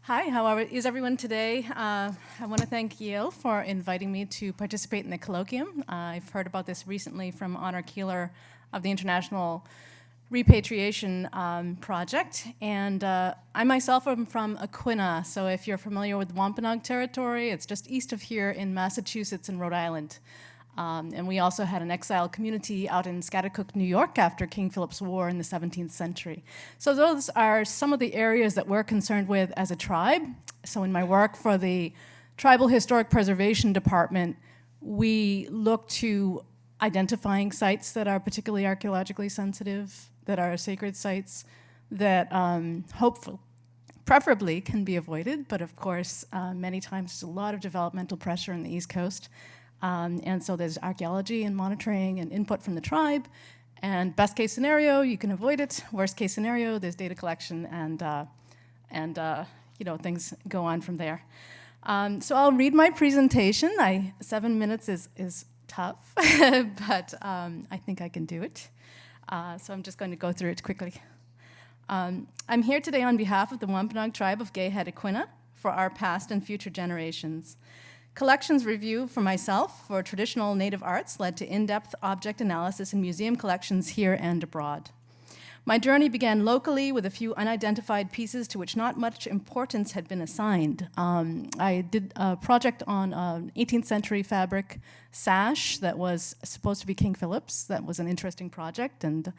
Hi, is everyone today? I want to thank Yale for inviting me to participate in the Colloquium. I've heard about this recently from Honor Keeler of the International Repatriation Project, and I myself am from Aquinnah, so if you're familiar with Wampanoag territory, it's just east of here in Massachusetts and Rhode Island. And we also had an exile community out in Scotticook, New York after King Philip's War in the 17th century. So those are some of the areas that we're concerned with as a tribe. So in my work for the Tribal Historic Preservation Department, we look to identifying sites that are particularly archaeologically sensitive, that are sacred sites, that hopefully, preferably can be avoided, but of course, many times there's a lot of developmental pressure on the East Coast. And so there's archaeology and monitoring and input from the tribe. And best case scenario, you can avoid it. Worst case scenario, there's data collection and things go on from there. So I'll read my presentation. 7 minutes is tough, but I think I can do it. So I'm just going to go through it quickly. I'm here today on behalf of the Wampanoag tribe of Gayhead Aquinnah for our past and future generations. Collections review for myself for traditional native arts led to in-depth object analysis in museum collections here and abroad. My journey began locally with a few unidentified pieces to which not much importance had been assigned. I did a project on an 18th century fabric sash that was supposed to be King Philip's. That was an interesting project, and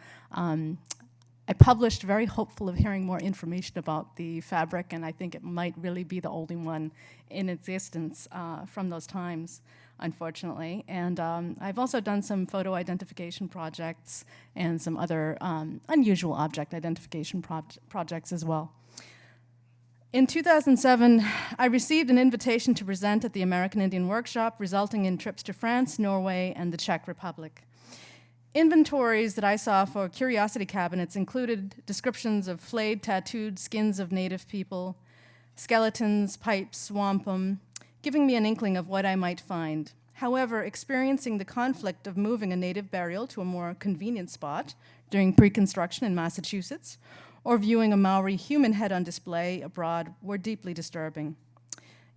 I published very hopeful of hearing more information about the fabric, and I think it might really be the only one in existence from those times, unfortunately. And I've also done some photo identification projects and some other unusual object identification projects as well. In 2007, I received an invitation to present at the American Indian Workshop, resulting in trips to France, Norway, and the Czech Republic. Inventories that I saw for curiosity cabinets included descriptions of flayed, tattooed skins of native people, skeletons, pipes, wampum, giving me an inkling of what I might find. However, experiencing the conflict of moving a native burial to a more convenient spot during pre-construction in Massachusetts, or viewing a Maori human head on display abroad were deeply disturbing.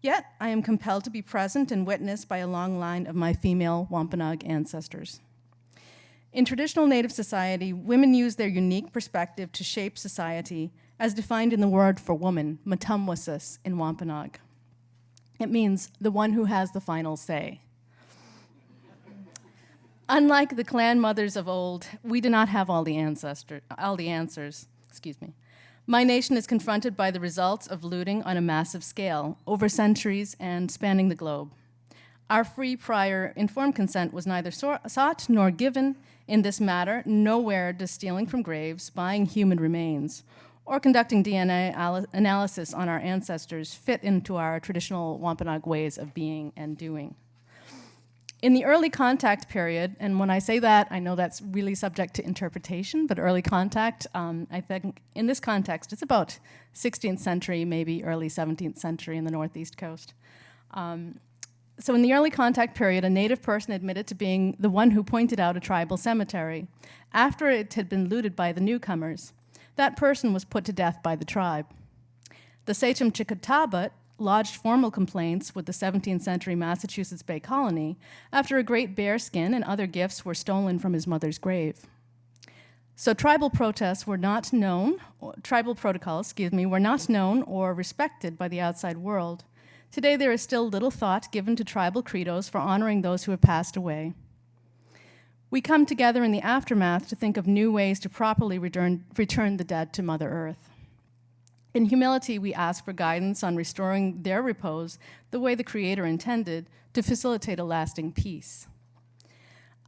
Yet, I am compelled to be present and witnessed by a long line of my female Wampanoag ancestors. In traditional Native society, women use their unique perspective to shape society, as defined in the word for woman, matumwasis, in Wampanoag. It means the one who has the final say. Unlike the clan mothers of old, we do not have all the answers. My nation is confronted by the results of looting on a massive scale, over centuries and spanning the globe. Our free, prior, informed consent was neither sought nor given in this matter. Nowhere does stealing from graves, buying human remains, or conducting DNA analysis on our ancestors fit into our traditional Wampanoag ways of being and doing. In the early contact period, and when I say that, I know that's really subject to interpretation, but early contact, I think in this context, it's about 16th century, maybe early 17th century in the Northeast coast. So in the early contact period, a native person admitted to being the one who pointed out a tribal cemetery. After it had been looted by the newcomers, that person was put to death by the tribe. The Sachem Chickatabut lodged formal complaints with the 17th century Massachusetts Bay Colony after a great bear skin and other gifts were stolen from his mother's grave. So tribal protocols were not known or respected by the outside world. Today, there is still little thought given to tribal credos for honoring those who have passed away. We come together in the aftermath to think of new ways to properly return the dead to Mother Earth. In humility, we ask for guidance on restoring their repose the way the Creator intended to facilitate a lasting peace.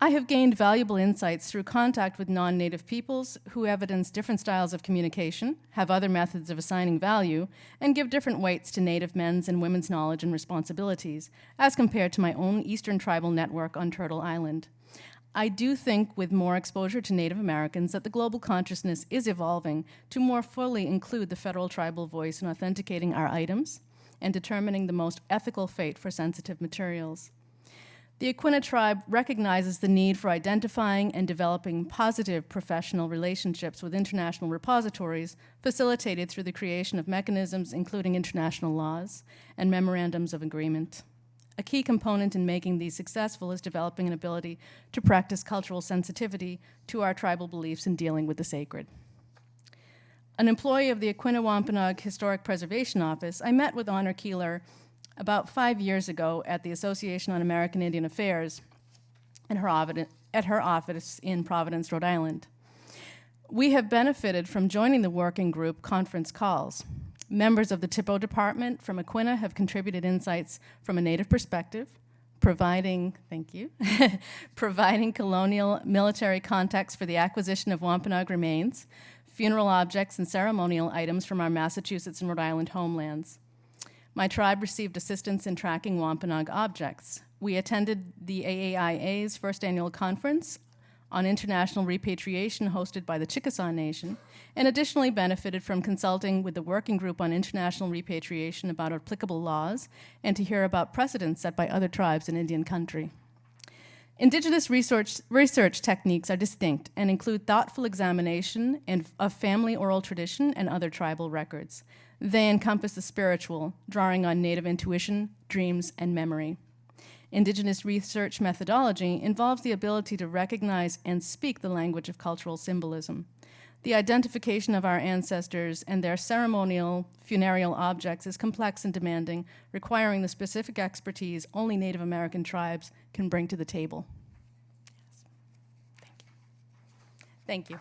I have gained valuable insights through contact with non-native peoples who evidence different styles of communication, have other methods of assigning value, and give different weights to native men's and women's knowledge and responsibilities, as compared to my own Eastern tribal network on Turtle Island. I do think with more exposure to Native Americans that the global consciousness is evolving to more fully include the federal tribal voice in authenticating our items and determining the most ethical fate for sensitive materials. The Aquinnah tribe recognizes the need for identifying and developing positive professional relationships with international repositories, facilitated through the creation of mechanisms including international laws and memorandums of agreement. A key component in making these successful is developing an ability to practice cultural sensitivity to our tribal beliefs in dealing with the sacred. An employee of the Aquinnah Wampanoag Historic Preservation Office, I met with Honor Keeler about 5 years ago at the Association on American Indian Affairs at her office in Providence, Rhode Island. We have benefited from joining the working group conference calls. Members of the TIPO department from Aquinnah have contributed insights from a Native perspective, providing colonial military context for the acquisition of Wampanoag remains, funeral objects and ceremonial items from our Massachusetts and Rhode Island homelands. My tribe received assistance in tracking Wampanoag objects. We attended the AAIA's first annual conference on international repatriation hosted by the Chickasaw Nation, and additionally benefited from consulting with the Working Group on International Repatriation about applicable laws and to hear about precedents set by other tribes in Indian country. Indigenous research techniques are distinct and include thoughtful examination of family oral tradition and other tribal records. They encompass the spiritual, drawing on Native intuition, dreams, and memory. Indigenous research methodology involves the ability to recognize and speak the language of cultural symbolism. The identification of our ancestors and their ceremonial funereal objects is complex and demanding, requiring the specific expertise only Native American tribes can bring to the table. Yes. Thank you. Thank you.